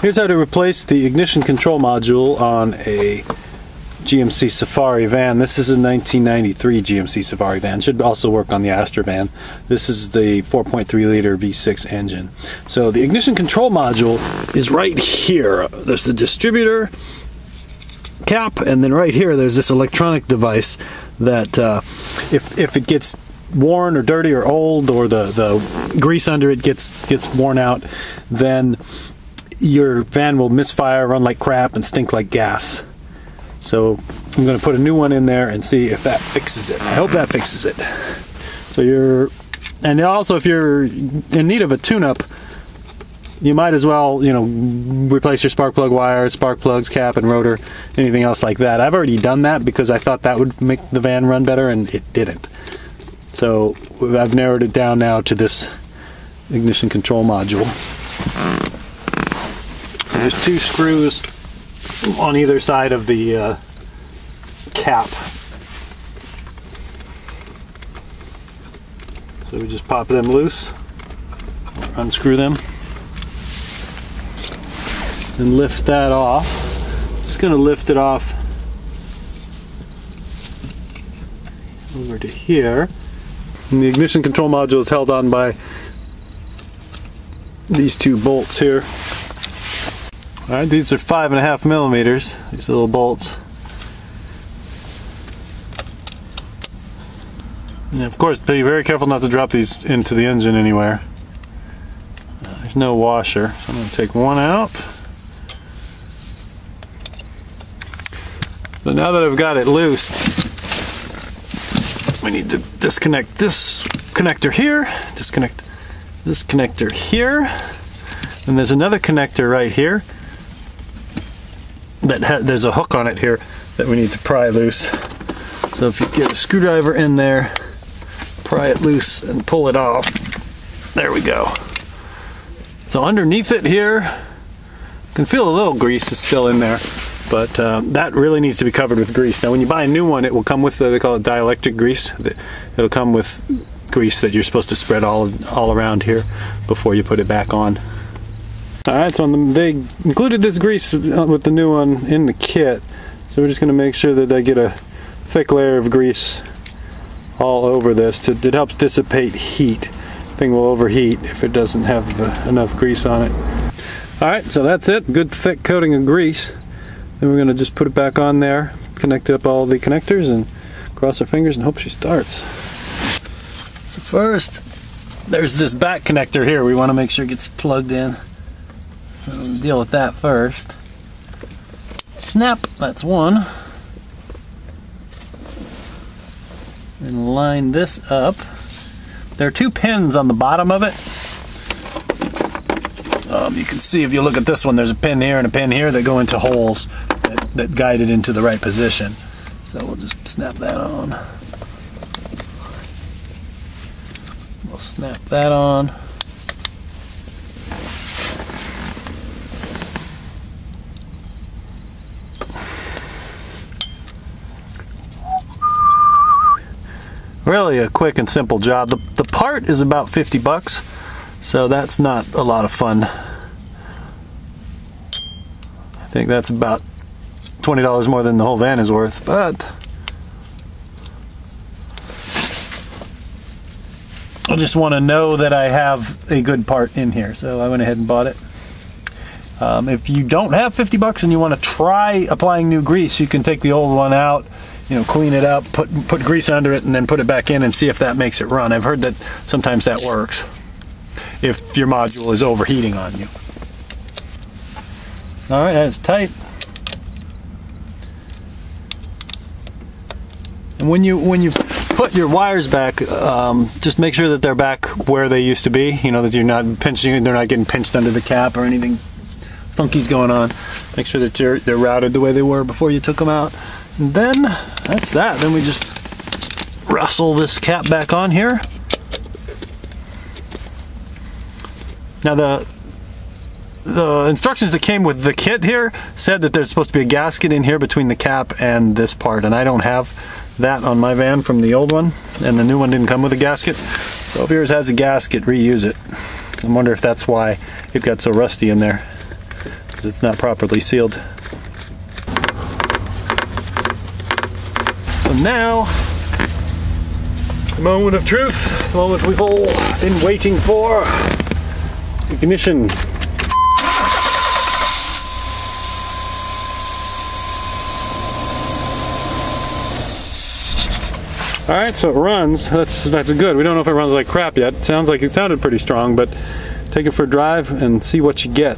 Here's how to replace the ignition control module on a GMC Safari van. This is a 1993 GMC Safari van. Should also work on the Astro van. This is the 4.3 liter V6 engine. So the ignition control module is right here. There's the distributor cap, and then right here there's this electronic device that if it gets worn or dirty or old, or the grease under it gets worn out, then your van will misfire, run like crap, and stink like gas. So I'm going to put a new one in there and see if that fixes it. I hope that fixes it. So and also if you're in need of a tune-up, you might as well, you know, replace your spark plug wires, spark plugs, cap and rotor, anything else like that. I've already done that because I thought that would make the van run better, and it didn't. So I've narrowed it down now to this ignition control module. So there's 2 screws on either side of the cap. So we just pop them loose, or unscrew them, and lift that off. Just going to lift it off over to here. And the ignition control module is held on by these 2 bolts here. Alright, these are 5.5 millimeters, these little bolts. And of course, be very careful not to drop these into the engine anywhere. There's no washer, so I'm going to take one out. So now that I've got it loose, we need to disconnect this connector here, disconnect this connector here, and there's another connector right here that there's a hook on it here that we need to pry loose. So if you get a screwdriver in there, pry it loose and pull it off. There we go. So underneath it here, you can feel a little grease is still in there, but that really needs to be covered with grease. Now when you buy a new one, it will come with they call it dielectric grease. It'll come with grease that you're supposed to spread all around here before you put it back on. Alright, so they included this grease with the new one in the kit, so we're just going to make sure that I get a thick layer of grease all over this. It helps dissipate heat. The thing will overheat if it doesn't have enough grease on it. Alright, so that's it. Good thick coating of grease. Then we're going to just put it back on there, connect up all the connectors, and cross our fingers and hope she starts. So first, there's this back connector here. We want to make sure it gets plugged in. We'll deal with that first. Snap, that's one. And line this up. There are 2 pins on the bottom of it. You can see if you look at this one, there's a pin here and a pin here that go into holes that guide it into the right position. So we'll just snap that on. We'll snap that on. Really a quick and simple job. The part is about 50 bucks, so that's not a lot of fun. I think that's about $20 more than the whole van is worth, but I just want to know that I have a good part in here, so I went ahead and bought it. If you don't have 50 bucks and you want to try applying new grease, you can take the old one out, you know, clean it up, put grease under it, and then put it back in and see if that makes it run. I've heard that sometimes that works if your module is overheating on you. Alright, that's tight. And when you put your wires back, just make sure that they're back where they used to be. You know, that you're not pinching, they're not getting pinched under the cap or anything funky's going on. Make sure that they're routed the way they were before you took them out. And then that's that. Then we just rustle this cap back on here. Now the instructions that came with the kit here said that there's supposed to be a gasket in here between the cap and this part, and I don't have that on my van from the old one, and the new one didn't come with a gasket. So if yours has a gasket, reuse it. I wonder if that's why it got so rusty in there. because it's not properly sealed. So now, the moment of truth, the moment we've all been waiting for. Ignition. Alright, so it runs. That's good. We don't know if it runs like crap yet. Sounds like it sounded pretty strong, but take it for a drive and see what you get.